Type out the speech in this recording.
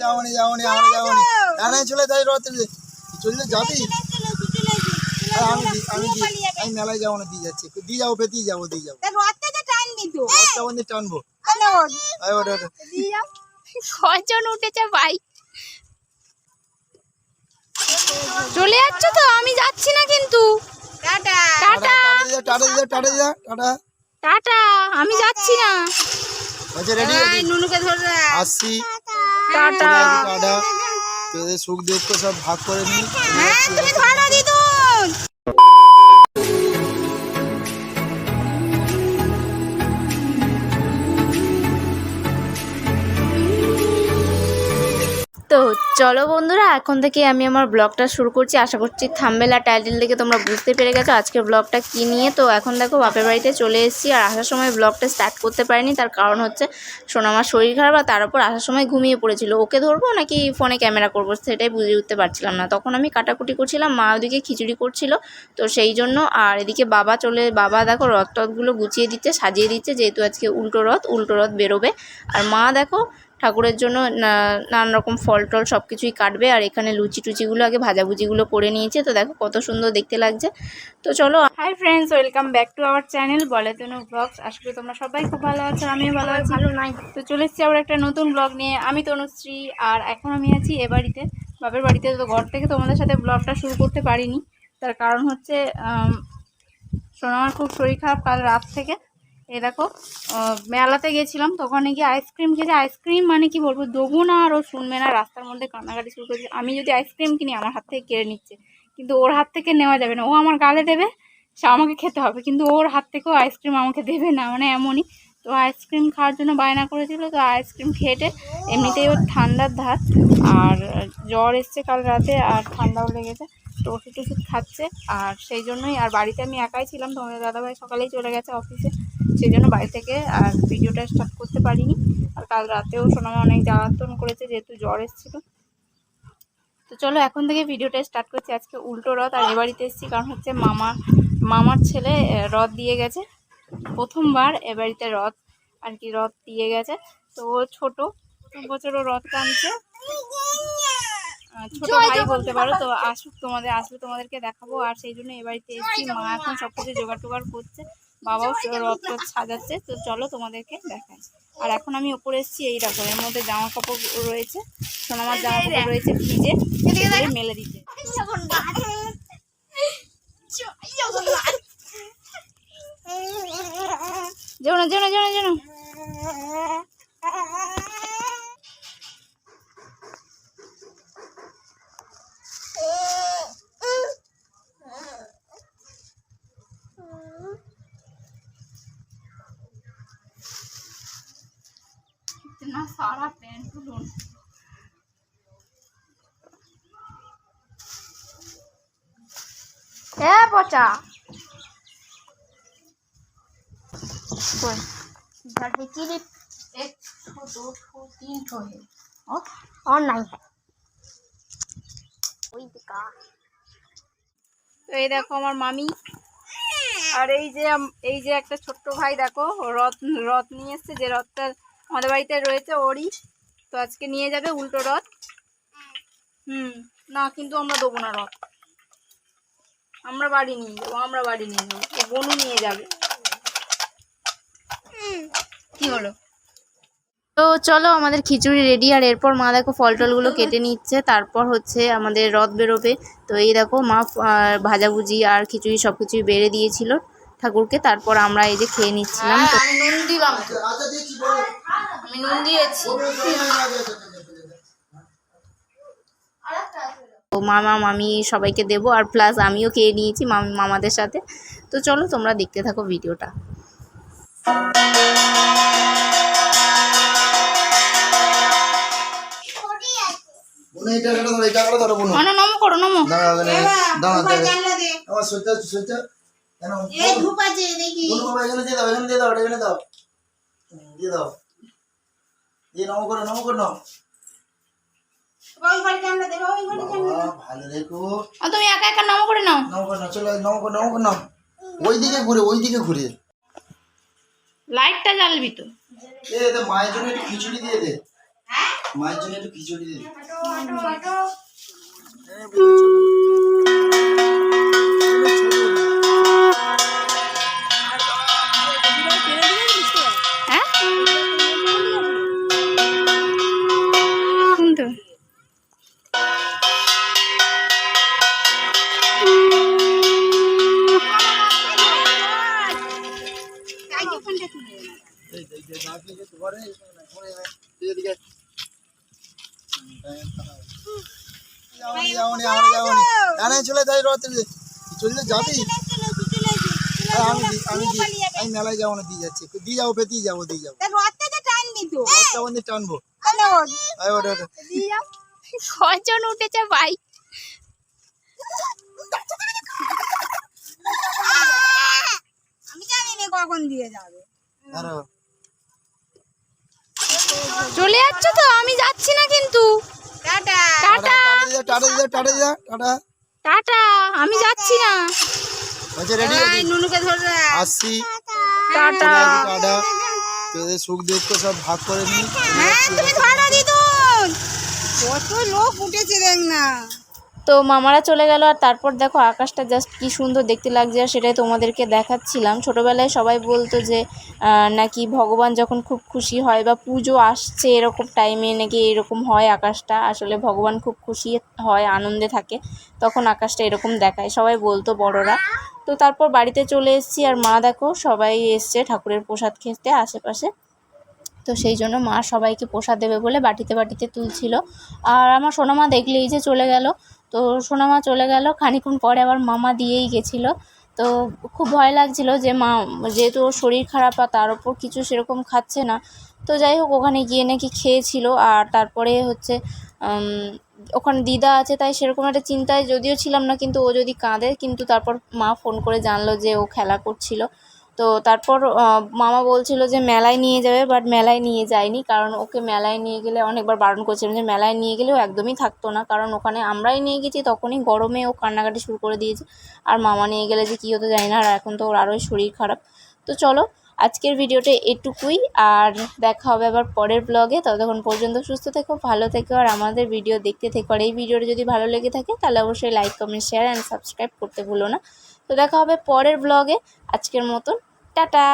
যাওনি যাওনি আমরা যাওনি না না চলে যাই রথে চলে যাবি আমি মেলায় যাবো না দিয়ে যাচ্ছি দিয়ে যাবো দিয়ে যাবো রথটা টানবো কজন উঠেছে ভাই চলে যাচ্ছ তো আমি যাচ্ছি না কিন্তু টাটা টাটা টাটা আমি যাচ্ছি না নুনুকে ধরে আসছি টাটা টাটা তোদের সুখ দুঃখ সব ভাগ করে নি তুমি ধরো দিদুন তো চলো বন্ধুরা এখন থেকে আমি আমার ব্লগটা শুরু করছি। আশা করছি থাম্বনেল আর টাইটেল দেখে তোমরা বুঝতে পেরে গেছো আজকের ব্লগটা কী নিয়ে। তো এখন দেখো বাপের বাড়িতে চলে এসেছি আর আসার সময় ব্লগটা স্টার্ট করতে পারিনি, তার কারণ হচ্ছে সোনামার শরীর খারাপ আর তার উপর আসার সময় ঘুমিয়ে পড়েছিল। ওকে ধরবো নাকি ফোনে ক্যামেরা করবো সেটাই বুঝে উঠতে পারছিলাম না। তখন আমি কাটাকুটি করছিলাম, মা ওদিকে খিচুড়ি করছিল, তো সেই জন্য। আর এদিকে বাবা দেখো রথ টথগুলো গুছিয়ে দিচ্ছে, সাজিয়ে দিচ্ছে, যেহেতু আজকে উল্টো রথ বেরোবে। আর মা দেখো ঠাকুরের জন্য নানান রকম ফল টল সব কিছুই কাটবে। আর এখানে লুচি টুচিগুলো আগে ভাজাভুজিগুলো করে নিয়েছে, তো দেখো কত সুন্দর দেখতে লাগছে। তো চলো, hi friends, welcome back to our channel বলে তনু ব্লগস। আশা করি তোমরা সবাই খুব ভালো আছো, আমিও ভালো আছি। তো চলে এসেছি আবার একটা নতুন ব্লগ নিয়ে। আমি তনুশ্রী, আর এখন আমি আছি এ বাড়িতে, বাপের বাড়িতে। তো ঘর থেকে তোমাদের সাথে ব্লগটা শুরু করতে পারিনি, তার কারণ হচ্ছে সোনামার খুব শরীর খারাপ কাল রাত থেকে। এই দেখো মেলাতে গেছিলাম, তখন গিয়ে আইসক্রিম খেয়েছে। আইসক্রিম মানে কি বলবো, দেবো না আর ও শুনবে না, রাস্তার মধ্যে কান্নাকাটি শুরু করেছে। আমি যদি আইসক্রিম কিনি আমার হাত থেকে কেড়ে নিচ্ছে, কিন্তু ওর হাত থেকে নেওয়া যাবে না। ও আমার গালে দেবে, সে আমাকে খেতে হবে, কিন্তু ওর হাত থেকেও আইসক্রিম আমাকে দেবে না, মানে এমনই। তো আইসক্রিম খাওয়ার জন্য বায়না করেছিল, তো আইসক্রিম খেয়েটে এমনিতেই ওর ঠান্ডার ধাত আর জ্বর এসছে কাল রাতে, আর ঠান্ডাও লেগেছে, তো ওষুধ খাচ্ছে। আর সেই জন্যই, আর বাড়িতে আমি একাই ছিলাম, তোমাদের দাদাভাই সকালেই চলে গেছে অফিসে, সেই জন্য বাড়ি থেকে আর ভিডিওটা স্টার্ট করতে পারিনি। আর কাল রাতেও সোনামা অনেক জ্বালাতন করেছে, যেহেতু জ্বর এসেছিল। তো চলো এখন থেকে ভিডিওটা স্টার্ট করছি। আজকে উল্টো রথ, আর এ বাড়িতে এসেছি কারণ হচ্ছে মামার ছেলে রথ দিয়ে গেছে, প্রথমবার এ বাড়িতে রথ দিয়ে গেছে। তো ও ছোটো বছরও রথ টানছে, ছোট ভাই বলতে পারো। তো আসলে তোমাদেরকে দেখাবো, আর সেই জন্য এ বাড়িতে এসেছি। মা এখন সব কিছু জোগাড় টোগাড় করছে, বাবাও রথ সাজাচ্ছে। তো চলো তোমাদেরকে দেখাই। আর এখন আমি ওপরে এসেছি, এই দেখো এর মধ্যে জামা কাপড় রয়েছে, সোনামার জামা কাপড় রয়েছে ভিজে, মেলে দিতে। যেও না इतना सारा पेंट लून ए बच्चा इधर देखिए, 1 2 3 है और नहीं है ওই দিকা। তো এই দেখো আমার মামি, আর এই যে একটা ছোট্ট ভাই দেখো রথ নিয়ে এসছে, যে রথটা আমাদের বাড়িতে রয়েছে ওরই। তো আজকে নিয়ে যাবে উল্টো রথ। না কিন্তু আমরা দেবো না রথ, আমরা বাড়ি নিয়ে যাবো, তো বনু নিয়ে যাবে। কি হলো? তো চলো আমাদের খিচুড়ি রেডি। আর এরপর মা দেখো ফল টলগুলো কেটে নিচ্ছে, তারপর হচ্ছে আমাদের রথ বেরোবে। তো এই দেখো মা ভাজাভুজি আর খিচুড়ি সব কিছুই বেড়ে দিয়েছিল ঠাকুরকে, তারপর আমরা এই যে খেয়ে নিচ্ছিলাম। তো আমি নুন দিয়েছি। তো মামি সবাইকে দেবো, আর প্লাস আমিও খেয়ে নিয়েছি মামাদের সাথে। তো চলো তোমরা দেখতে থাকো ভিডিওটা। তুমি একা একা নম করে নাও, ওইদিকে ঘুরে লাইটটা জ্বালবি তো। মায়ের জন্য একটু খিচুড়ি দিয়ে দে। মায়ের জন্য একটু খিচুড়ি দিই। হ্যাঁ তো চলে যাই চললে যাবি। আমি মেলায় যাবো না, দিয়ে যাচ্ছি, দিয়ে যাবো, পেতেই যাবো, দিয়ে যাবো, টানবো। কজন উঠেছে ভাই? আমি জানি না কখন দিয়ে যাবে। চলে যাচ্ছ তো? আমি যাচ্ছি না কিন্তু। টাটা টাটা টাটা, আমি যাচ্ছি না। এই নুনুকে ধরে আসছি, টাটা। টাটা। তোদের সুখ দুঃখ সব ভাগ করে নি। হ্যাঁ তুমি ধরো দিদুন, কত লোক উঠেছে দেখ না। তো মামারা চলে গেল, আর তারপর দেখো আকাশটা জাস্ট কি সুন্দর দেখতে লাগছে, আর সেটাই তোমাদেরকে দেখাচ্ছিলাম। ছোটোবেলায় সবাই বলতো যে নাকি ভগবান যখন খুব খুশি হয় বা পুজো আসছে এরকম টাইমে নাকি এরকম হয় আকাশটা। আসলে ভগবান খুব খুশি হয়, আনন্দে থাকে, তখন আকাশটা এরকম দেখায়, সবাই বলতো বড়রা। তো তারপর বাড়িতে চলে এসেছি, আর মা দেখো সবাই এসছে ঠাকুরের প্রসাদ খেতে আশেপাশে। তো সেই জন্য মা সবাইকে প্রসাদ দেবে বলে বাটিতে বাটিতে তুলছিল। আর আমার সোনামা দেখলেই যে চলে গেল। তো সোনামা চলে গেল, খানিক্ষণ পরে আবার মামা দিয়েই গেছিলো। তো খুব ভয় লাগছিল যে মা, যেহেতু ওর শরীর খারাপ আর তার ওপর কিছু সেরকম খাচ্ছে না। তো যাই হোক, ওখানে গিয়ে নাকি খেয়েছিল। আর তারপরে হচ্ছে ওখানে দিদা আছে, তাই সেরকম একটা চিন্তায় যদিও ছিলাম না, কিন্তু ও যদি কাঁদে। কিন্তু তারপর মা ফোন করে জানলো যে ও খেলা করছিল। তো তারপর মামা বলছিল যে মেলায় নিয়ে যাবে, বাট মেলায় নিয়ে যায়নি, কারণ ওকে মেলায় নিয়ে গেলে অনেকবার বারণ করছিলাম যে মেলায় নিয়ে গেলেও একদমই থাকতো না, কারণ ওখানে আমরাই নিয়ে গেছি, তখনই গরমে ও কান্নাকাটি শুরু করে দিয়েছে। আর মামা নিয়ে গেলে যে কী হতো জানি না, আর এখন তো ওর আরোই শরীর খারাপ। তো চলো আজকের ভিডিওটা এটুকুই, আর দেখা হবে আবার পরের ব্লগে। ততক্ষণ পর্যন্ত সুস্থ থেকো, ভালো থেকো, আর আমাদের ভিডিও দেখতে থেকো। আর এই ভিডিওটা যদি ভালো লেগে থাকে তাহলে অবশ্যই like, comment, share and subscribe করতে ভুলো না। তো দেখা হবে পরের ব্লগে। আজকের মতন টাটা।